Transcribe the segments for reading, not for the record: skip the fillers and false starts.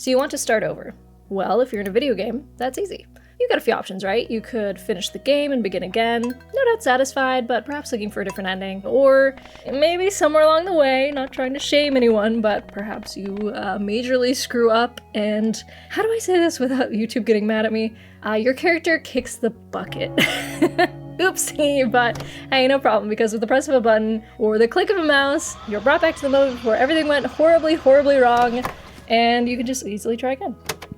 So you want to start over. Well, if you're in a video game, that's easy. You've got a few options, right? You could finish the game and begin again, no doubt satisfied, but perhaps looking for a different ending. Or maybe somewhere along the way, not trying to shame anyone, but perhaps you majorly screw up and, how do I say this without YouTube getting mad at me? Your character kicks the bucket. Oopsie, but hey, no problem, because with the press of a button or the click of a mouse, you're brought back to the moment where everything went horribly, horribly wrong, and you can just easily try again.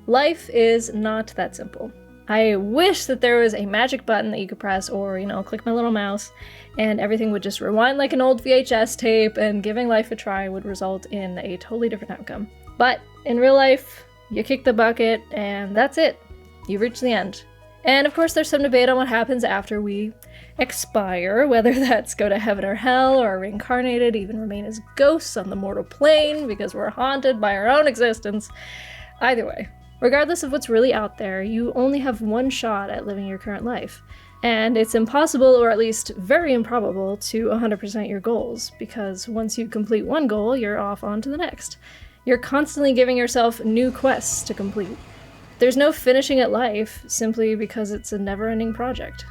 Life is not that simple. I wish that there was a magic button that you could press or, click my little mouse and everything would just rewind like an old VHS tape and giving life a try would result in a totally different outcome. But in real life, you kick the bucket and that's it. You've reached the end. And of course there's some debate on what happens after we expire, whether that's go to heaven or hell or reincarnated, even remain as ghosts on the mortal plane because we're haunted by our own existence. Either way. Regardless of what's really out there, you only have one shot at living your current life. And it's impossible, or at least very improbable, to 100% your goals, because once you complete one goal, you're off on to the next. You're constantly giving yourself new quests to complete. There's no finishing at life, simply because it's a never-ending project.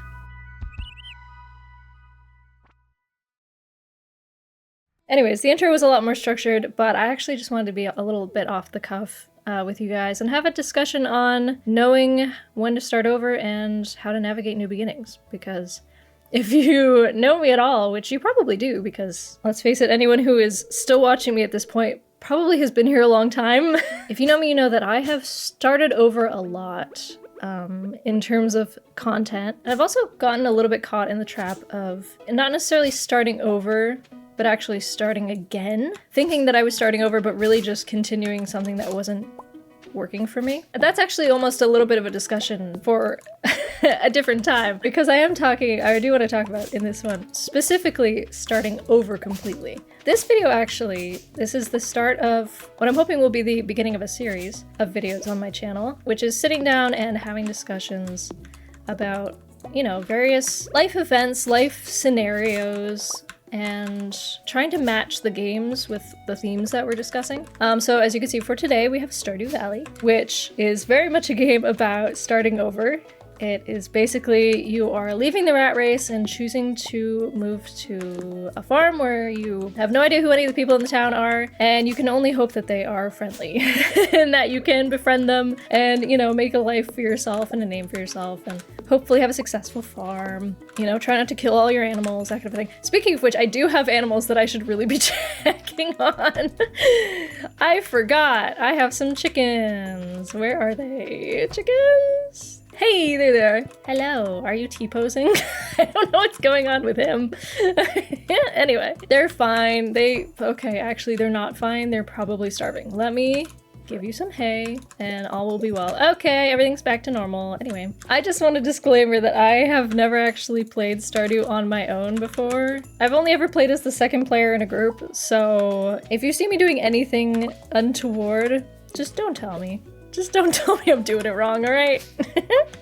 Anyways, the intro was a lot more structured, but I actually just wanted to be a little bit off the cuff with you guys and have a discussion on knowing when to start over and how to navigate new beginnings. Because if you know me at all, which you probably do, because let's face it, anyone who is still watching me at this point probably has been here a long time. If you know me, you know that I have started over a lot in terms of content. I've also gotten a little bit caught in the trap of not necessarily starting over, but actually starting again, thinking that I was starting over, but really just continuing something that wasn't working for me. That's actually almost a little bit of a discussion for a different time, because I do want to talk about in this one, specifically starting over completely. This video this is the start of what I'm hoping will be the beginning of a series of videos on my channel, which is sitting down and having discussions about, various life events, life scenarios, and trying to match the games with the themes that we're discussing. So as you can see for today, we have Stardew Valley, which is very much a game about starting over. It is basically you are leaving the rat race and choosing to move to a farm where you have no idea who any of the people in the town are, and you can only hope that they are friendly and that you can befriend them and, make a life for yourself and a name for yourself and hopefully have a successful farm. Try not to kill all your animals, that kind of thing. Speaking of which, I do have animals that I should really be checking on. I forgot. I have some chickens. Where are they? Chickens? Hey, there they are. Hello, are you T-posing? I don't know what's going on with him. Anyway, they're fine. Actually, they're not fine. They're probably starving. Let me give you some hay and all will be well. Okay, everything's back to normal. Anyway, I just want a disclaimer that I have never actually played Stardew on my own before. I've only ever played as the second player in a group, so if you see me doing anything untoward, just don't tell me. Just don't tell me I'm doing it wrong, alright?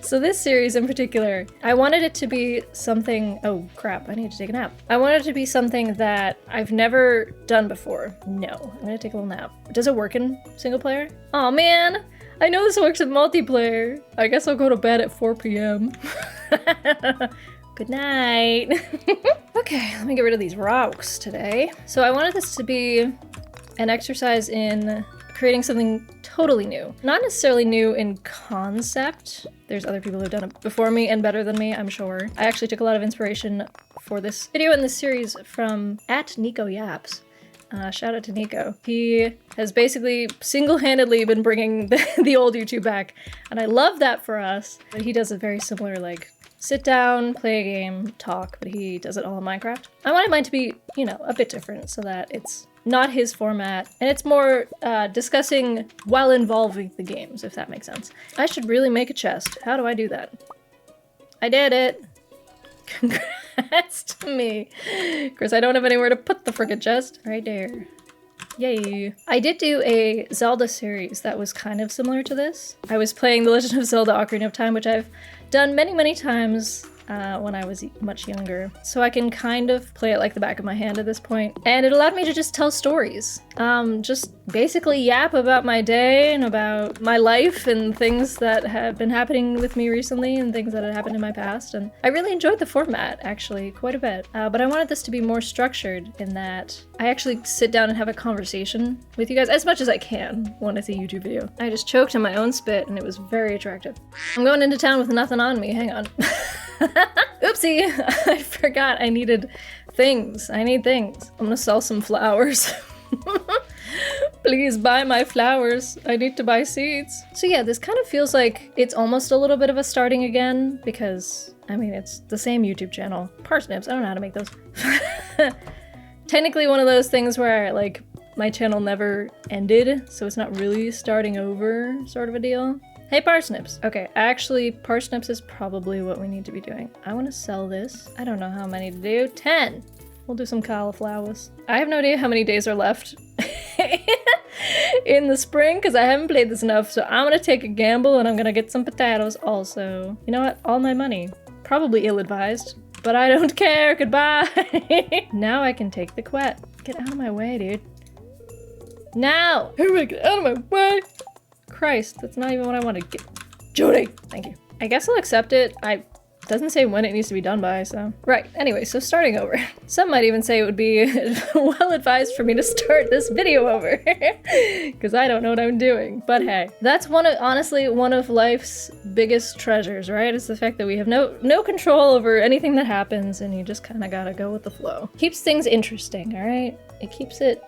So this series in particular, I wanted it to be something— oh crap, I need to take a nap. I wanted it to be something that I've never done before. No, I'm gonna take a little nap. Does it work in single player? Aw man, I know this works in multiplayer. I guess I'll go to bed at 4 p.m. Good night. Okay, let me get rid of these rocks today. So I wanted this to be an exercise in creating something totally new. Not necessarily new in concept. There's other people who've done it before me and better than me, I'm sure. I actually took a lot of inspiration for this video and this series from @NicoYaps. Shout out to Nico. He has basically single-handedly been bringing the old YouTube back, and I love that for us. But he does a very similar, sit down, play a game, talk, but he does it all in Minecraft. I wanted mine to be, a bit different so that it's not his format, and it's more discussing while involving the games, if that makes sense. I should really make a chest. How do I do that? I did it! Congrats to me! Of course, I don't have anywhere to put the frickin' chest. Right there. Yay. I did do a Zelda series that was kind of similar to this. I was playing The Legend of Zelda: Ocarina of Time, which I've done many, many times. when I was much younger. So I can kind of play it like the back of my hand at this point. And it allowed me to just tell stories. Just basically yap about my day and about my life and things that have been happening with me recently and things that had happened in my past. And I really enjoyed the format, actually, quite a bit. But I wanted this to be more structured in that I actually sit down and have a conversation with you guys as much as I can when it's a YouTube video. I just choked on my own spit and it was very attractive. I'm going into town with nothing on me, hang on. Oopsie, I forgot I needed things. I need things. I'm gonna sell some flowers. Please buy my flowers. I need to buy seeds. So yeah, this kind of feels like it's almost a little bit of a starting again because, I mean, it's the same YouTube channel. Parsnips, I don't know how to make those. Technically one of those things where like my channel never ended, so it's not really starting over sort of a deal. Hey, parsnips. Okay, actually, parsnips is probably what we need to be doing. I want to sell this. I don't know how many to do. 10. We'll do some cauliflowers. I have no idea how many days are left in the spring because I haven't played this enough, so I'm gonna take a gamble and I'm gonna get some potatoes also. You know what? All my money. Probably ill-advised, but I don't care. Goodbye. Now I can take the quet. Get out of my way, dude. Now! Everybody get out of my way! Christ, that's not even what I want to get. Jody! Thank you. I guess I'll accept it. Doesn't say when it needs to be done by, so. Right, anyway, so starting over. Some might even say it would be well advised for me to start this video over. Because I don't know what I'm doing. But hey, that's honestly one of life's biggest treasures, right? It's the fact that we have no control over anything that happens and you just kind of gotta go with the flow. Keeps things interesting, all right? It keeps it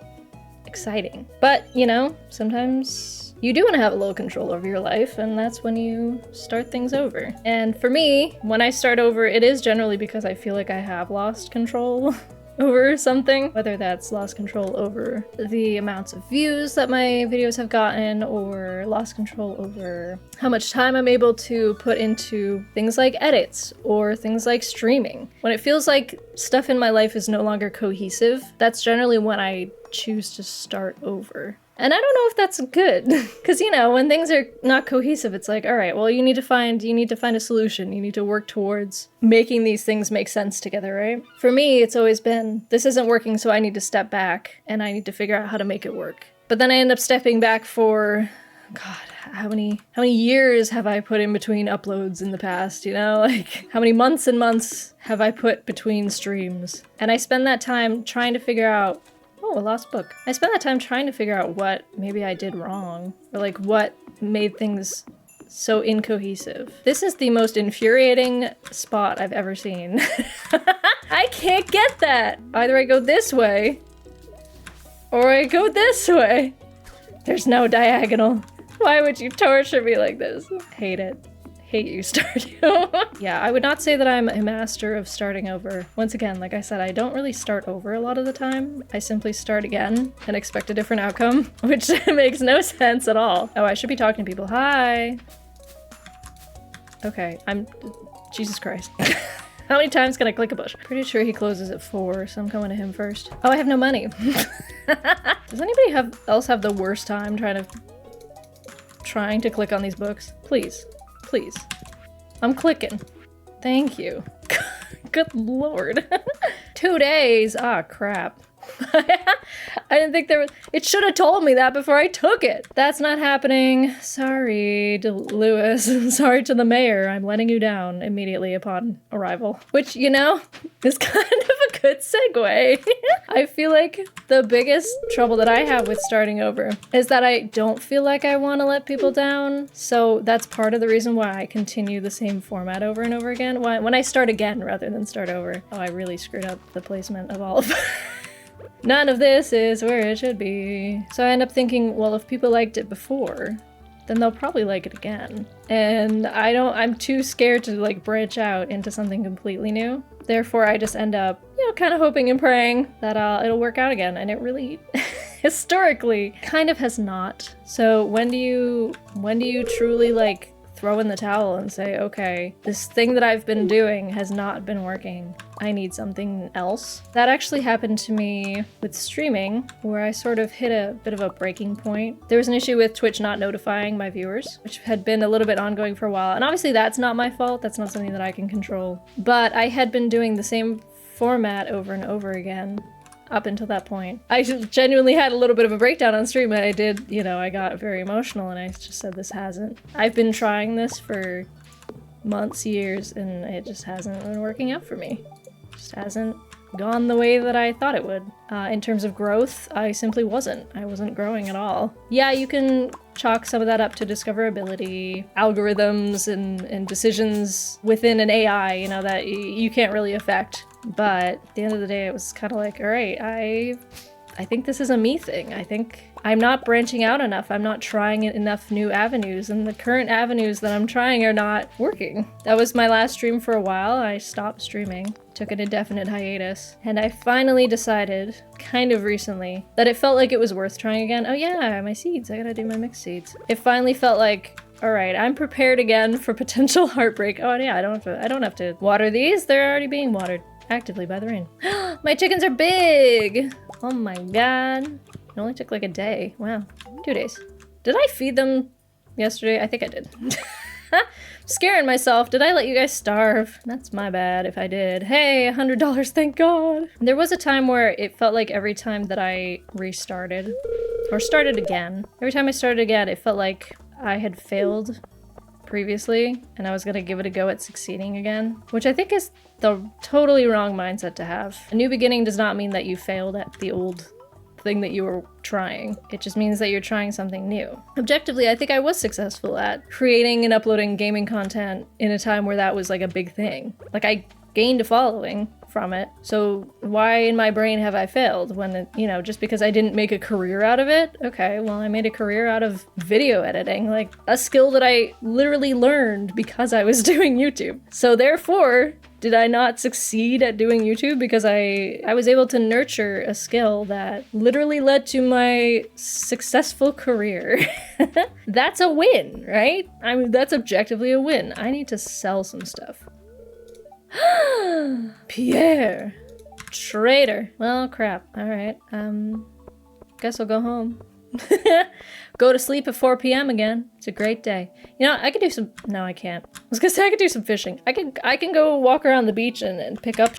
exciting. But, you know, sometimes you do want to have a little control over your life, and that's when you start things over. And for me, when I start over, it is generally because I feel like I have lost control over something, whether that's lost control over the amounts of views that my videos have gotten, or lost control over how much time I'm able to put into things like edits or things like streaming. When it feels like stuff in my life is no longer cohesive, that's generally when I choose to start over. And I don't know if that's good, because, you know, when things are not cohesive, it's like, all right, well, you need to find a solution. You need to work towards making these things make sense together, right? For me, it's always been, this isn't working, so I need to step back, and I need to figure out how to make it work. But then I end up stepping back for, God, how many years have I put in between uploads in the past, you know? Like, how many months and months have I put between streams? And I spend that time trying to figure out, oh, a lost book. I spent that time trying to figure out what maybe I did wrong, or like what made things so incohesive. This is the most infuriating spot I've ever seen. I can't get that! Either I go this way, or I go this way. There's no diagonal. Why would you torture me like this? Hate it. Hate you, Stardew. Yeah, I would not say that I'm a master of starting over. Once again, like I said, I don't really start over a lot of the time. I simply start again and expect a different outcome, which makes no sense at all. Oh, I should be talking to people. Hi. Okay, Jesus Christ. How many times can I click a bush? Pretty sure he closes at 4, so I'm going to him first. Oh, I have no money. Does anybody else have the worst time trying to click on these books? Please. Please. I'm clicking. Thank you. Good lord. 2 days. Ah, crap. I didn't think there was— it should have told me that before I took it. That's not happening. Sorry to Lewis. Sorry to the mayor. I'm letting you down immediately upon arrival. Which, you know, is kind of a good segue. I feel like the biggest trouble that I have with starting over is that I don't feel like I want to let people down. So that's part of the reason why I continue the same format over and over again. When I start again rather than start over. Oh, I really screwed up the placement of all of None of this is where it should be. So I end up thinking, well, if people liked it before, then they'll probably like it again. And I'm too scared to like branch out into something completely new. Therefore, I just end up, you know, kind of hoping and praying that it'll work out again. And it really, historically, kind of has not. So when do you truly like throw in the towel and say, okay, this thing that I've been doing has not been working. I need something else. That actually happened to me with streaming, where I sort of hit a bit of a breaking point. There was an issue with Twitch not notifying my viewers, which had been a little bit ongoing for a while. And obviously that's not my fault. That's not something that I can control. But I had been doing the same format over and over again up until that point. I genuinely had a little bit of a breakdown on stream. I did, you know, I got very emotional and I just said, this hasn't. I've been trying this for months, years, and it just hasn't been working out for me. It just hasn't gone the way that I thought it would. In terms of growth, I simply wasn't. I wasn't growing at all. Yeah, you can chalk some of that up to discoverability, algorithms, and decisions within an AI, you know, that you can't really affect. But at the end of the day, it was kind of like, all right, I think this is a me thing. I think I'm not branching out enough. I'm not trying enough new avenues, and the current avenues that I'm trying are not working. That was my last stream for a while. I stopped streaming, took an indefinite hiatus, and I finally decided, kind of recently, that it felt like it was worth trying again. Oh yeah, my seeds. I gotta do my mixed seeds. It finally felt like, all right, I'm prepared again for potential heartbreak. Oh yeah, I don't have to water these. They're already being watered actively by the rain. My chickens are big! Oh my god. It only took like a day. Wow. 2 days. Did I feed them yesterday? I think I did. Scaring myself. Did I let you guys starve? That's my bad if I did. Hey, $100, thank God. There was a time where it felt like every time that I restarted, or started again, every time I started again, it felt like I had failed previously, and I was gonna give it a go at succeeding again, which I think is the totally wrong mindset to have. A new beginning does not mean that you failed at the old thing that you were trying. It just means that you're trying something new. Objectively, I think I was successful at creating and uploading gaming content in a time where that was like a big thing. Like, I gained a following from it. So why in my brain have I failed when, it, you know, just because I didn't make a career out of it? Okay, well, I made a career out of video editing, like a skill that I literally learned because I was doing YouTube. So therefore, did I not succeed at doing YouTube because I was able to nurture a skill that literally led to my successful career? That's a win, right? I mean, that's objectively a win. I need to sell some stuff. Pierre. Traitor. Well, crap. Alright. Guess I'll go home. Go to sleep at 4 p.m. again. It's a great day. You know, I could do some... No, I can't. I was gonna say I could do some fishing. I can go walk around the beach and pick up...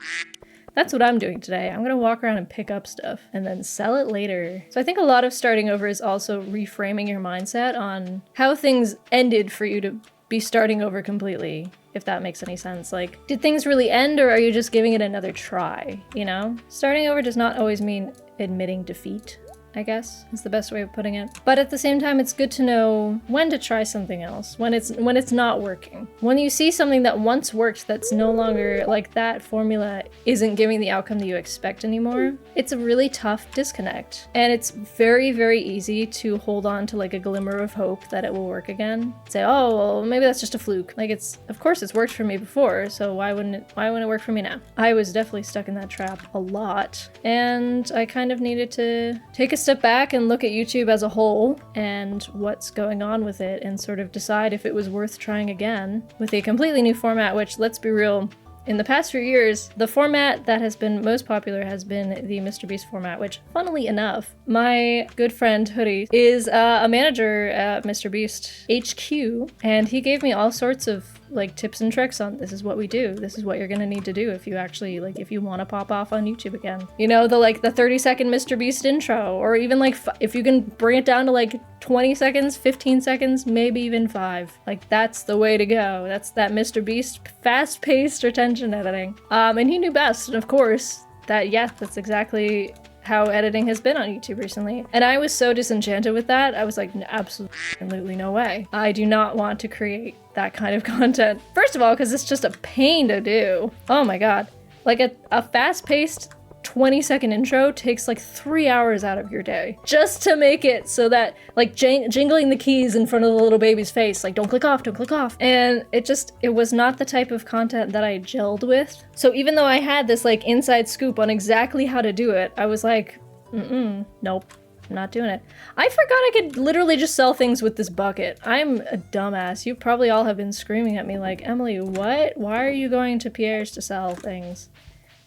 That's what I'm doing today. I'm gonna walk around and pick up stuff and then sell it later. So I think a lot of starting over is also reframing your mindset on how things ended for you to be starting over completely, if that makes any sense. Like, did things really end, or are you just giving it another try, you know? Starting over does not always mean admitting defeat, I guess, is the best way of putting it. But at the same time, it's good to know when to try something else, when it's not working. When you see something that once worked that's no longer, like, that formula isn't giving the outcome that you expect anymore, it's a really tough disconnect. And it's very, very easy to hold on to like a glimmer of hope that it will work again. Say, oh, well, maybe that's just a fluke. Like, of course it's worked for me before, so why wouldn't it work for me now? I was definitely stuck in that trap a lot, and I kind of needed to take a step back and look at YouTube as a whole and what's going on with it, and sort of decide if it was worth trying again with a completely new format, which, let's be real, in the past few years, the format that has been most popular has been the MrBeast format, which, funnily enough, my good friend Hoodie is a manager at MrBeast HQ, and he gave me all sorts of like tips and tricks on this is what we do, this is what you're gonna need to do if you actually, like, if you want to pop off on YouTube again. You know, the 30-second MrBeast intro, or even like if you can bring it down to like 20 seconds, 15 seconds, maybe even 5. Like, that's the way to go. That's that MrBeast fast-paced retention editing. And he knew best, and of course, that's exactly how editing has been on YouTube recently. And I was so disenchanted with that. I was like, absolutely no way. I do not want to create that kind of content. First of all, because it's just a pain to do. Oh my god. Like a fast-paced 20-second intro takes like 3 hours out of your day just to make it so that, like, jingling the keys in front of the little baby's face, like, don't click off, don't click off. And it was not the type of content that I gelled with. So even though I had this like inside scoop on exactly how to do it, I was like, nope. I'm not doing it. I forgot I could literally just sell things with this bucket. I'm a dumbass. You probably all have been screaming at me like, Emily, what? Why are you going to Pierre's to sell things?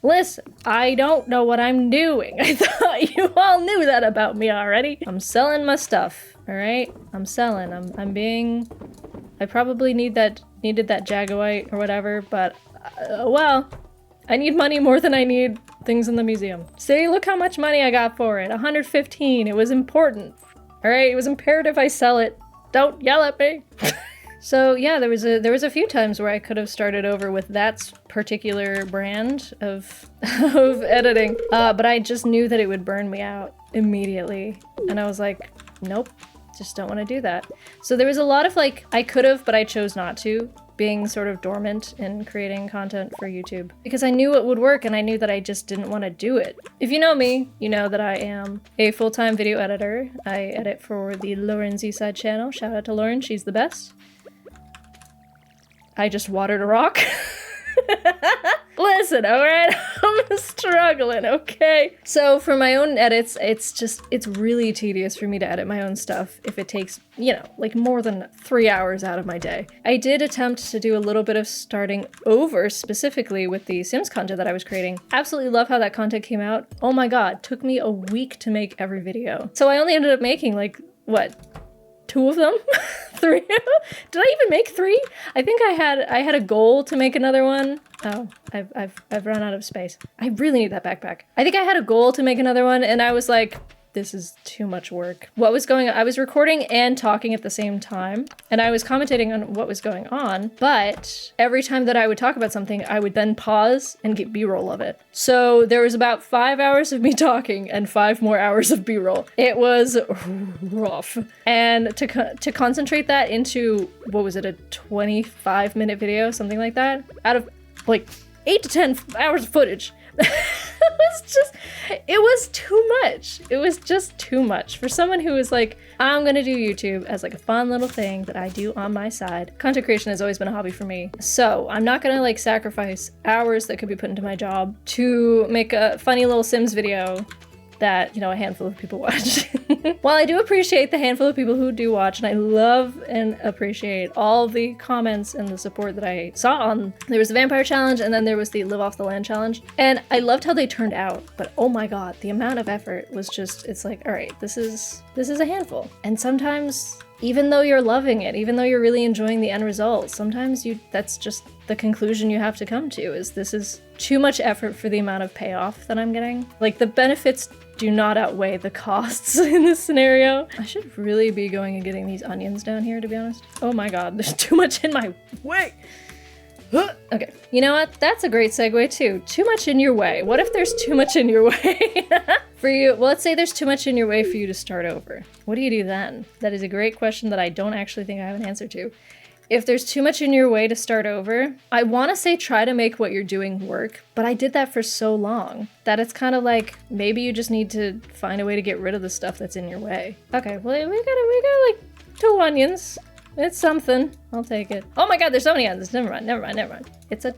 Listen, I don't know what I'm doing. I thought you all knew that about me already. I'm selling my stuff, all right? I'm selling. I probably needed that Jaguite or whatever, but well, I need money more than I need things in the museum. See, look how much money I got for it. 115. It was important. All right, it was imperative I sell it. Don't yell at me. So yeah, there was a few times where I could have started over with that particular brand of editing, but I just knew that it would burn me out immediately, and I was like, nope, just don't want to do that. So there was a lot of like, I could have, but I chose not to, being sort of dormant in creating content for YouTube because I knew it would work and I knew that I just didn't want to do it. If you know me, you know that I am a full-time video editor. I edit for the Lauren Z-Side channel. Shout out to Lauren, she's the best. I just watered a rock. Listen, alright? I'm struggling, okay? So for my own edits, it's really tedious for me to edit my own stuff if it takes, you know, like more than 3 hours out of my day. I did attempt to do a little bit of starting over specifically with the Sims content that I was creating. Absolutely love how that content came out. Oh my god, took me a week to make every video. So I only ended up making like, what? 2 of them? 3? Did I even make 3? I think I had a goal to make another one. Oh, I've run out of space. I really need that backpack. I think I had a goal to make another one and I was like, this is too much work. What was going on? I was recording and talking at the same time, and I was commentating on what was going on, but every time that I would talk about something, I would then pause and get B-roll of it. So there was about 5 hours of me talking and 5 more hours of B-roll. It was rough. And to concentrate that into, what was it, a 25-minute video, something like that, out of like 8 to 10 hours of footage. It was too much. It was just too much. For someone who is like, I'm gonna do YouTube as like a fun little thing that I do on my side. Content creation has always been a hobby for me. So I'm not gonna like sacrifice hours that could be put into my job to make a funny little Sims video that, you know, a handful of people watch. While I do appreciate the handful of people who do watch, and I love and appreciate all the comments and the support that I saw on, there was the Vampire Challenge and then there was the Live Off the Land Challenge. And I loved how they turned out, but oh my god, the amount of effort was just, it's like, all right, this is a handful. And sometimes, even though you're loving it, even though you're really enjoying the end result, sometimes that's just the conclusion you have to come to, is this is too much effort for the amount of payoff that I'm getting. Like, the benefits do not outweigh the costs in this scenario. I should really be going and getting these onions down here, to be honest. Oh my god, there's too much in my way. Okay, you know what? That's a great segue too. Too much in your way. What if there's too much in your way? For you, well, let's say there's too much in your way for you to start over. What do you do then? That is a great question that I don't actually think I have an answer to. If there's too much in your way to start over, I want to say try to make what you're doing work, but I did that for so long that it's kind of like, maybe you just need to find a way to get rid of the stuff that's in your way. Okay, well, we got like 2 onions. It's something. I'll take it. Oh my god, there's so many onions. Never mind. It's a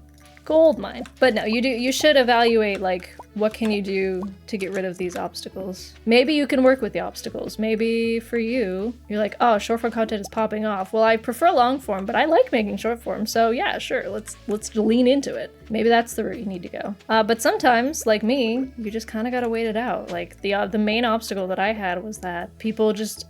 gold mine. But no, you should evaluate, like, what can you do to get rid of these obstacles? Maybe you can work with the obstacles. Maybe for you, you're like, oh, short form content is popping off. Well, I prefer long form, but I like making short form. So yeah, sure, let's lean into it. Maybe that's the route you need to go. But sometimes, like me, you just kind of gotta wait it out. Like, the main obstacle that I had was that people just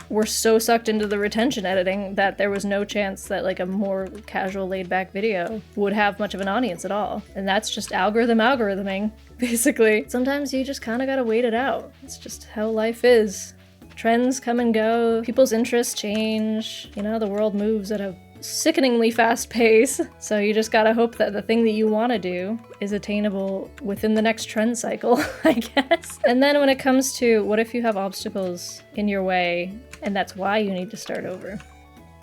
were so sucked into the retention editing that there was no chance that like a more casual laid-back video would have much of an audience at all. And that's just algorithming, basically. Sometimes you just kind of gotta wait it out. It's just how life is. Trends come and go, people's interests change, you know, the world moves at a sickeningly fast pace. So you just gotta hope that the thing that you want to do is attainable within the next trend cycle, I guess. And then when it comes to what if you have obstacles in your way and that's why you need to start over?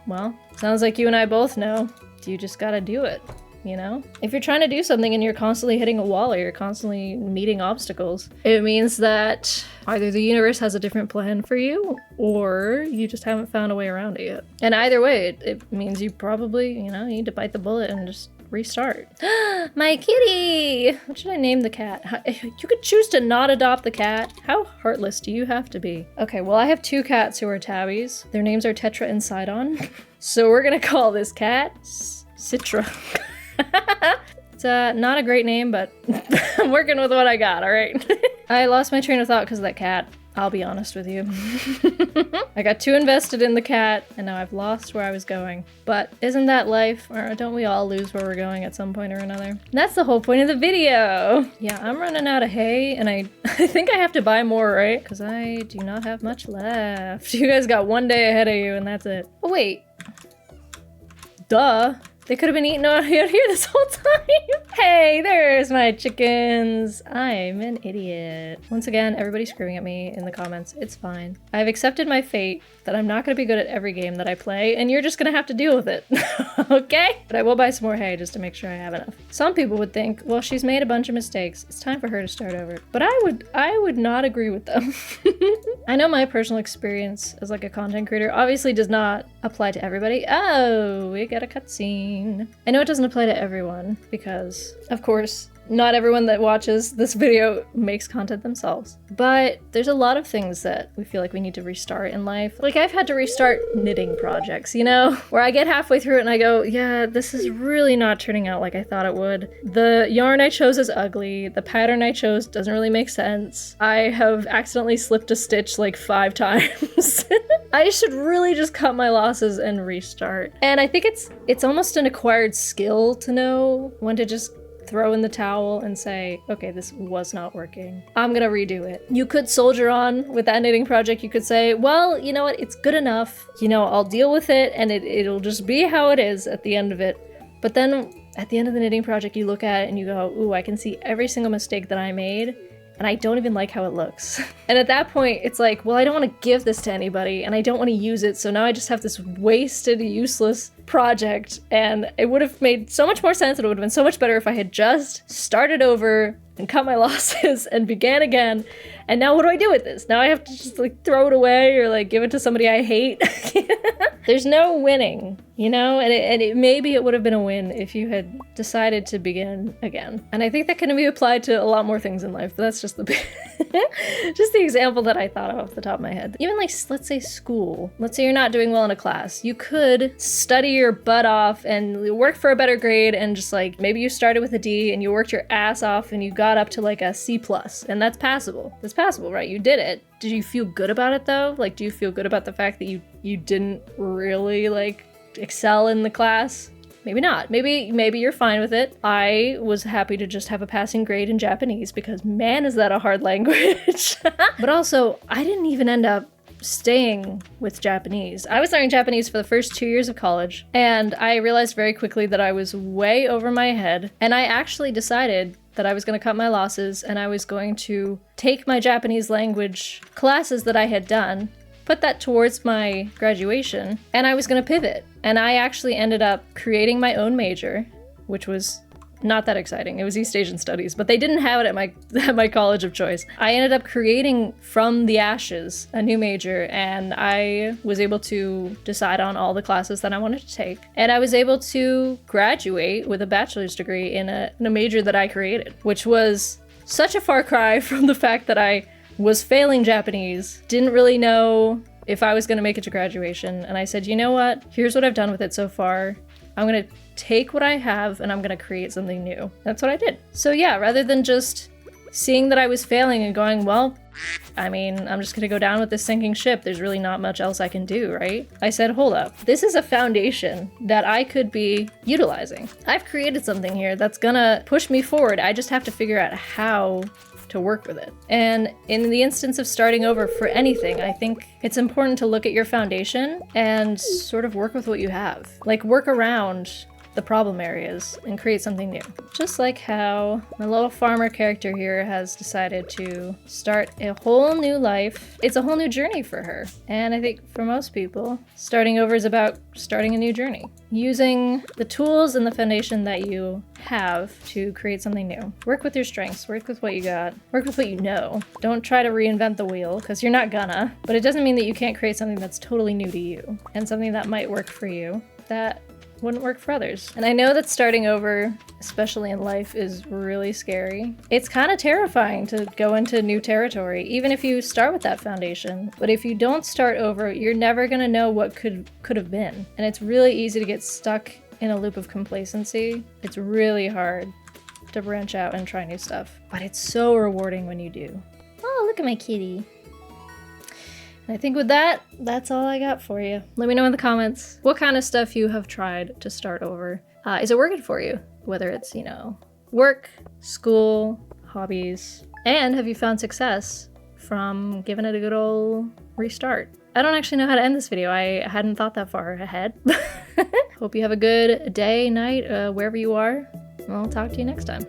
Well, sounds like you and I both know. You just gotta do it, you know? If you're trying to do something and you're constantly hitting a wall or you're constantly meeting obstacles, it means that either the universe has a different plan for you or you just haven't found a way around it yet. And either way, it means you probably, you know, you need to bite the bullet and just restart. My kitty! What should I name the cat? You could choose to not adopt the cat. How heartless do you have to be? Okay, well, I have 2 cats who are tabbies. Their names are Tetra and Sidon. So we're gonna call this cat Citra. It's not a great name, but I'm working with what I got, all right? I lost my train of thought because of that cat. I'll be honest with you. I got too invested in the cat, and now I've lost where I was going. But isn't that life? Or don't we all lose where we're going at some point or another? And that's the whole point of the video! Yeah, I'm running out of hay, and I think I have to buy more, right? Because I do not have much left. You guys got 1 day ahead of you, and that's it. Oh, wait. Duh. They could have been eating out here this whole time. Hey, there's my chickens. I'm an idiot. Once again, everybody's screaming at me in the comments. It's fine. I've accepted my fate that I'm not going to be good at every game that I play, and you're just going to have to deal with it. Okay? But I will buy some more hay just to make sure I have enough. Some people would think, well, she's made a bunch of mistakes. It's time for her to start over. But I would not agree with them. I know my personal experience as like a content creator obviously does not apply to everybody. Oh, we got a cutscene. I know it doesn't apply to everyone because, of course, not everyone that watches this video makes content themselves. But there's a lot of things that we feel like we need to restart in life. Like I've had to restart knitting projects, you know? Where I get halfway through it and I go, yeah, this is really not turning out like I thought it would. The yarn I chose is ugly. The pattern I chose doesn't really make sense. I have accidentally slipped a stitch like 5 times. I should really just cut my losses and restart. And I think it's almost an acquired skill to know when to just throw in the towel and say, okay, this was not working. I'm gonna redo it. You could soldier on with that knitting project. You could say, well, you know what? It's good enough. You know, I'll deal with it and it'll just be how it is at the end of it. But then at the end of the knitting project, you look at it and you go, ooh, I can see every single mistake that I made. And I don't even like how it looks. And at that point, it's like, well, I don't want to give this to anybody and I don't want to use it. So now I just have this wasted, useless project. And it would have made so much more sense and it would have been so much better if I had just started over and cut my losses and began again. And now what do I do with this? Now I have to just like throw it away or like give it to somebody I hate. There's no winning, you know? And maybe it would have been a win if you had decided to begin again. And I think that can be applied to a lot more things in life, but that's just the just the example that I thought of off the top of my head. Even like, let's say school. Let's say you're not doing well in a class. You could study your butt off and work for a better grade and just like, maybe you started with a D and you worked your ass off and you got up to like a C+, and that's passable. That's passable, right? You did it. Did you feel good about it though? Like, do you feel good about the fact that you didn't really like excel in the class? Maybe not. Maybe you're fine with it. I was happy to just have a passing grade in Japanese because man, is that a hard language. But also, I didn't even end up staying with Japanese. I was learning Japanese for the first 2 years of college, and I realized very quickly that I was way over my head, and I actually decided that I was going to cut my losses and I was going to take my Japanese language classes that I had done, put that towards my graduation, and I was going to pivot. And I actually ended up creating my own major, which was not that exciting. It was East Asian Studies, but they didn't have it at my college of choice. I ended up creating from the ashes a new major, and I was able to decide on all the classes that I wanted to take. And I was able to graduate with a bachelor's degree in a major that I created, which was such a far cry from the fact that I was failing Japanese, didn't really know if I was going to make it to graduation. And I said, you know what? Here's what I've done with it so far. I'm going to take what I have and I'm going to create something new. That's what I did. So yeah, rather than just seeing that I was failing and going, well, I mean, I'm just going to go down with this sinking ship. There's really not much else I can do, right? I said, hold up. This is a foundation that I could be utilizing. I've created something here that's going to push me forward. I just have to figure out how to work with it. And in the instance of starting over for anything, I think it's important to look at your foundation and sort of work with what you have. Like, work around the problem areas and create something new. Just like how my little farmer character here has decided to start a whole new life. It's a whole new journey for her. And I think for most people, starting over is about starting a new journey. Using the tools and the foundation that you have to create something new. Work with your strengths, work with what you got, work with what you know. Don't try to reinvent the wheel, because you're not gonna. But it doesn't mean that you can't create something that's totally new to you and something that might work for you, that wouldn't work for others. And I know that starting over, especially in life, is really scary. It's kind of terrifying to go into new territory, even if you start with that foundation. But if you don't start over, you're never gonna know what could have been. And it's really easy to get stuck in a loop of complacency. It's really hard to branch out and try new stuff. But it's so rewarding when you do. Oh, look at my kitty. And I think with that, that's all I got for you. Let me know in the comments what kind of stuff you have tried to start over. Is it working for you? Whether it's, you know, work, school, hobbies, and have you found success from giving it a good old restart? I don't actually know how to end this video. I hadn't thought that far ahead. Hope you have a good day, night, wherever you are. I'll talk to you next time.